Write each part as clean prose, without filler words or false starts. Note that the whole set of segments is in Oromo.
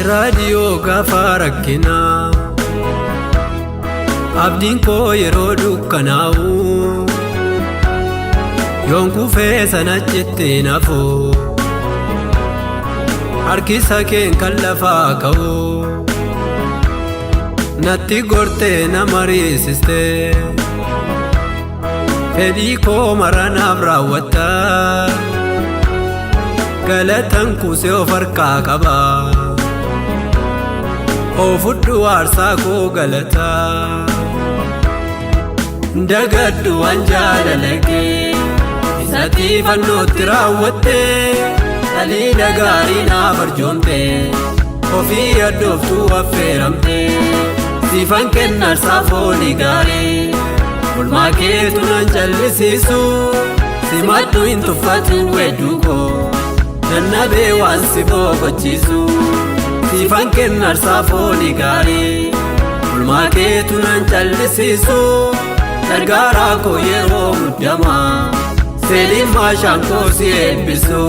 raadiyoo gaafa rakkinaa abdiin koo yeroo dukkanaa'u yoon kufee sana jettee nafu harkisa keen kan lafaa ka'u natti gortee nama riisistee fedhii koo maranaaf raawwatta galatan kuusee of harkaa qaba ofudhu aarsaa koo galataa dagaddu waan jaalalakee isatti fannootti raawwattee dhaliila gaarii naaf arjoomtee ofii addooftuu affeeramtee siifan kennaarsaa foolii gaarii olmaa keetu nan jallisiisu simadhu hin tuffatu wedduu koo nannabee waan si boqochiisu siifan kennaarsaa foolii gaarii olmaa keetu nan jallisiisu gargaaraa koo yeroo muddamaa seeliin maashaan koo si eebbisu.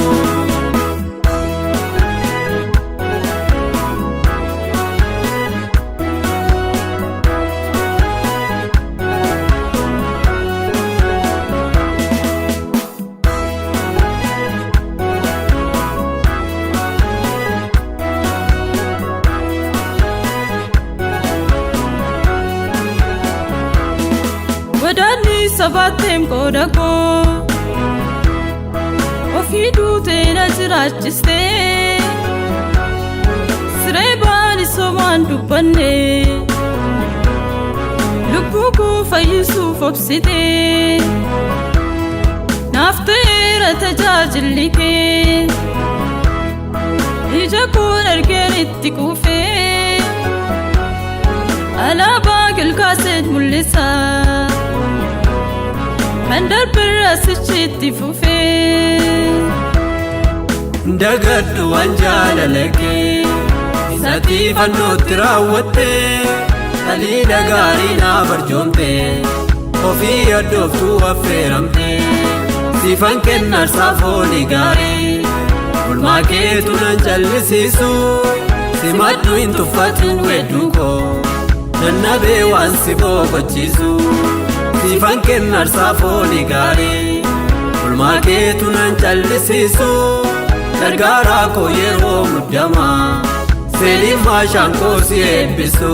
Wadani sabatem kodako ofidu tena jirachiste srebani soman dubanne lubuku fayisu fobsite naftera tajajillike ijakun argenitti kufe alaba gilkaset mulisa mandar birasichitti fufee dagaddu waan jaalalakee isatti fannootti raawwattee dhaliila gaarii naaf arjoomtee ofii addooftuu affeeramtee siifan kennaarsaa foolii gaarii olmaa keetu nan jallisiisu simadhu hin tuffatu wedduu koo nannabee waan si boqochiisu siifan kennaarsaa foolii gaarii olmaa keetu nan jallisiisu gargaaraa koo yeroo muddamaa seeliin maashaan koo si eebbisu.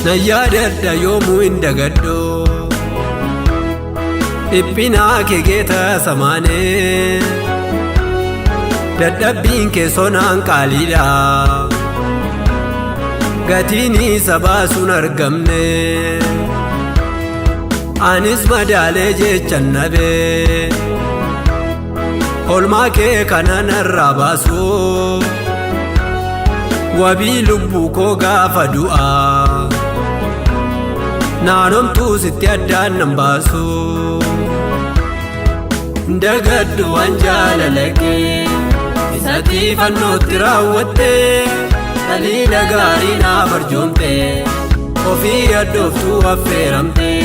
na yaadadha yoomuu hin dagadhu dhiphinaa kee geeta samaanee dadhabbiin kee sonaan qaaliidha gatiin isa baasuun argamne anis madaalee jechan nabee olmaa kee kanan irraa baasu wabii lubbuu koo gaafa du'aa naanomtuu sitti addaan nan baasu dagaddu waan jaalalakee isatti fannootti raawwattee dhaliila gaarii naaf arjoomtee ofii addooftuu affeeramtee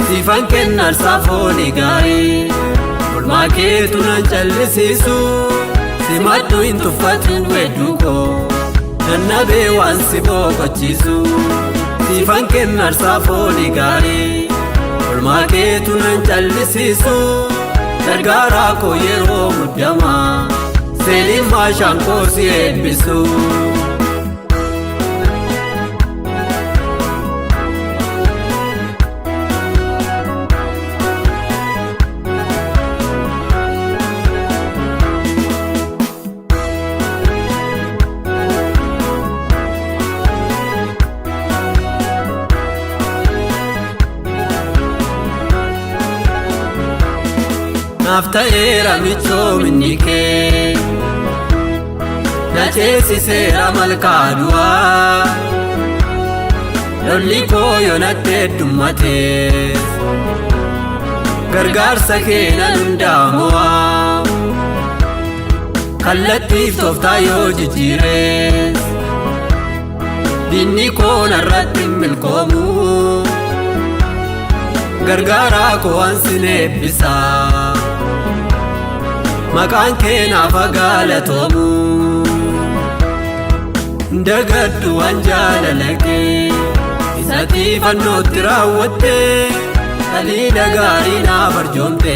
siifan kennaarsaa foolii gaarii olmaa keetu nan jallisiisu simadhu hin tuffatu wedduu koo nannabee waan si boqochiisu siifan kennaarsaa foolii gaarii olmaa keetu nan jallisiisu gargaaraa koo yeroo muddamaa seeliin maashaan koo si eebbisu. nafta'eera michoo minni kee na ceesiseera malkaa du'aa lolli koo yoonatti heddummatees gargaarsa kee nan hundaamu'aa kallattiif tooftaa yoo jijjiirees diinni koo narratti hin milkoomu gargaaraa koo ansin eebbisaa maqaan kee naaf gaalatoomu dagaddu waan jaalala kee isatti fannootti raawwatte dhaliila gaarii naaf arjoomte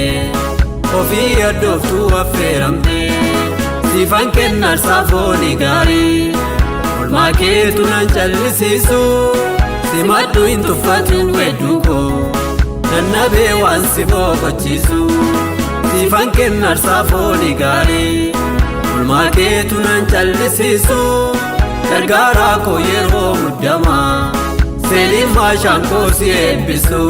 ofii addooftuu affeeramte siifan kennarsaa foonii gaarii olmaa keetu nan callisiisu simaddu hin tuffatu wedduu koo nannabee waan si boqochiisu siifan kennarsaa foonii gaarii olmaa keetu nan callisiisu gargaaraa koo yeroo muddamaa seeliin maashaan koo si eebbisu.